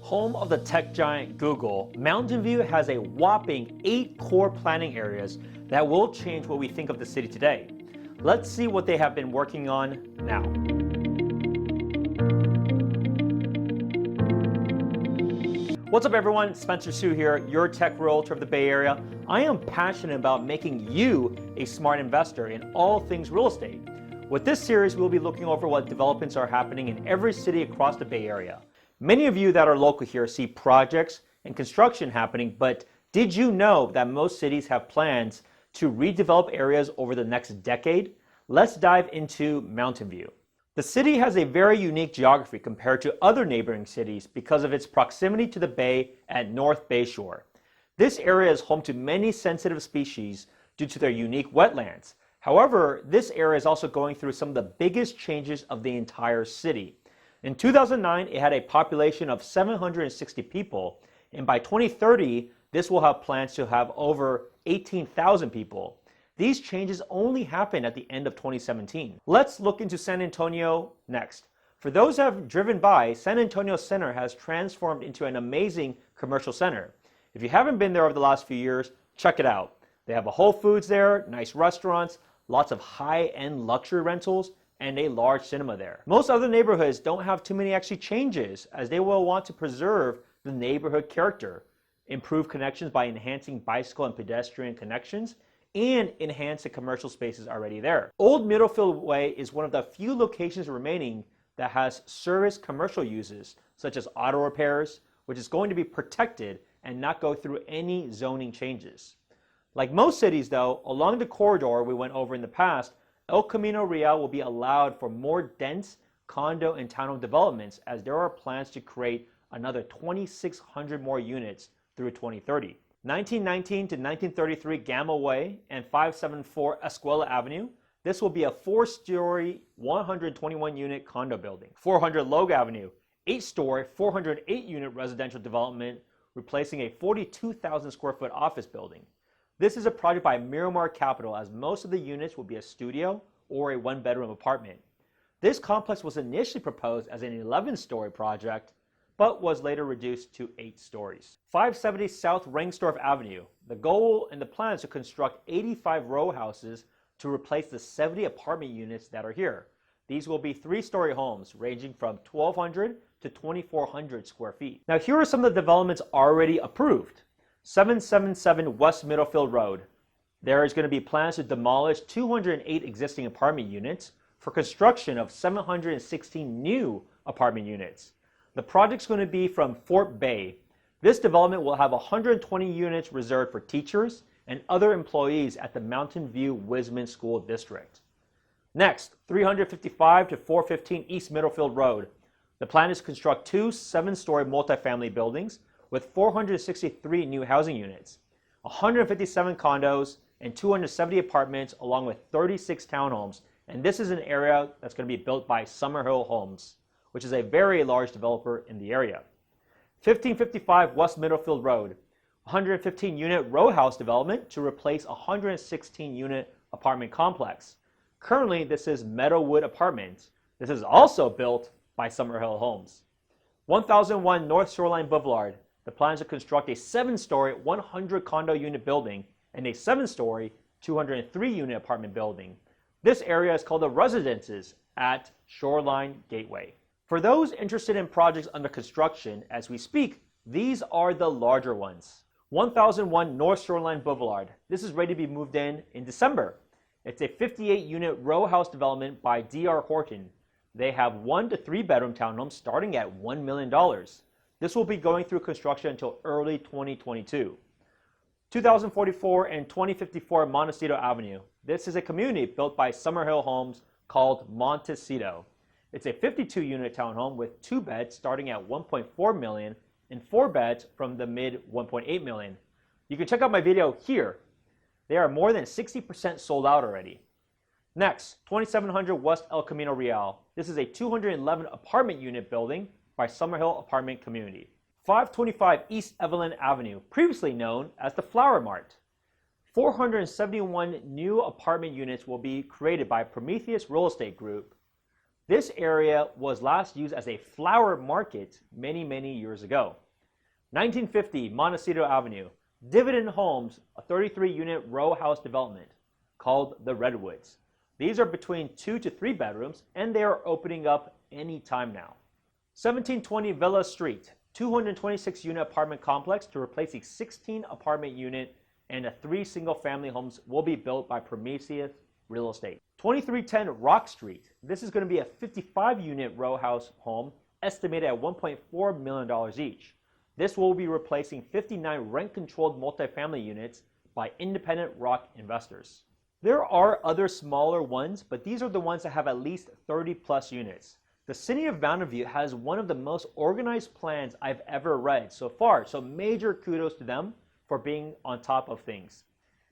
Home of the tech giant Google, Mountain View has a whopping 8 core planning areas that will change what we think of the city today. Let's see what they have been working on now. What's up everyone, Spencer Su here, your tech realtor of the Bay Area. I am passionate about making you a smart investor in all things real estate. With this series, we'll be looking over what developments are happening in every city across the Bay Area. Many of you that are local here see projects and construction happening, but did you know that most cities have plans to redevelop areas over the next decade? Let's dive into Mountain View. The city has a very unique geography compared to other neighboring cities because of its proximity to the bay at North Bayshore. This area is home to many sensitive species due to their unique wetlands. However, this area is also going through some of the biggest changes of the entire city. In 2009, it had a population of 760 people, and by 2030, this will have plans to have over 18,000 people. These changes only happened at the end of 2017. Let's look into San Antonio next. For those who have driven by, San Antonio Center has transformed into an amazing commercial center. If you haven't been there over the last few years, check it out. They have a Whole Foods there, nice restaurants, lots of high-end luxury rentals, and a large cinema there. Most other neighborhoods don't have too many actually changes, as they will want to preserve the neighborhood character, improve connections by enhancing bicycle and pedestrian connections, and enhance the commercial spaces already there. Old Middlefield Way is one of the few locations remaining that has service commercial uses, such as auto repairs, which is going to be protected and not go through any zoning changes. Like most cities though, along the corridor we went over in the past, El Camino Real will be allowed for more dense condo and townhome developments, as there are plans to create another 2,600 more units through 2030. 1919 to 1933 Gamma Way and 574 Escuela Avenue. This will be a 4-story, 121-unit condo building. 400 Logue Avenue, 8-story, 408-unit residential development, replacing a 42,000 square foot office building. This is a project by Miramar Capital, as most of the units will be a studio or a 1-bedroom apartment. This complex was initially proposed as an 11-story project, but was later reduced to 8 stories. 570 South Rengstorff Avenue. The goal and the plan is to construct 85 row houses to replace the 70 apartment units that are here. These will be 3-story homes ranging from 1,200 to 2,400 square feet. Now here are some of the developments already approved. 777 West Middlefield Road. There is going to be plans to demolish 208 existing apartment units for construction of 716 new apartment units. The project's going to be from Fort Bay. This development will have 120 units reserved for teachers and other employees at the Mountain View Wisman School District. Next, 355 to 415 East Middlefield Road. The plan is to construct 2 7-story multifamily buildings with 463 new housing units, 157 condos, and 270 apartments, along with 36 townhomes. And this is an area that's going to be built by Summerhill Homes, which is a very large developer in the area. 1555 West Middlefield Road, 115-unit row house development to replace a 116-unit apartment complex. Currently, this is Meadowwood Apartments. This is also built by Summerhill Homes. 1001 North Shoreline Boulevard. The plan is to construct a 7-story, 100 condo unit building and a 7-story, 203-unit apartment building. This area is called the Residences at Shoreline Gateway. For those interested in projects under construction as we speak, these are the larger ones. 1001 North Shoreline Boulevard. This is ready to be moved in December. It's a 58-unit row house development by D.R. Horton. They have 1 to 3-bedroom townhomes starting at $1 million. This will be going through construction until early 2022. 2044 and 2054 Montecito Avenue. This is a community built by Summerhill Homes called Montecito. It's a 52-unit townhome with 2 beds starting at $1.4 million and 4 beds from the mid $1.8 million. You can check out my video here. They are more than 60% sold out already. Next, 2700 West El Camino Real. This is a 211 apartment unit building by Summerhill Apartment Community. 525 East Evelyn Avenue, previously known as the Flower Mart. 471 new apartment units will be created by Prometheus Real Estate Group. This area was last used as a flower market many years ago. 1950, Montecito Avenue. Dividend Homes, a 33-unit row house development called the Redwoods. These are between 2 to 3 bedrooms, and they are opening up any time now. 1720 Villa Street, 226-unit apartment complex to replace a 16-apartment unit, and 3 single-family homes will be built by Prometheus Real Estate. 2310 Rock Street. This is going to be a 55-unit row house home estimated at $1.4 million each. This will be replacing 59 rent-controlled multifamily units by independent rock investors. There are other smaller ones, but these are the ones that have at least 30 plus units. The city of Mountain View has one of the most organized plans I've ever read so far, so major kudos to them for being on top of things.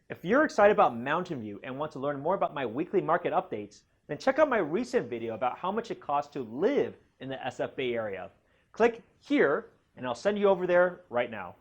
If you're excited about Mountain View and want to learn more about my weekly market updates, then check out my recent video about how much it costs to live in the SF Bay Area. Click here and I'll send you over there right now.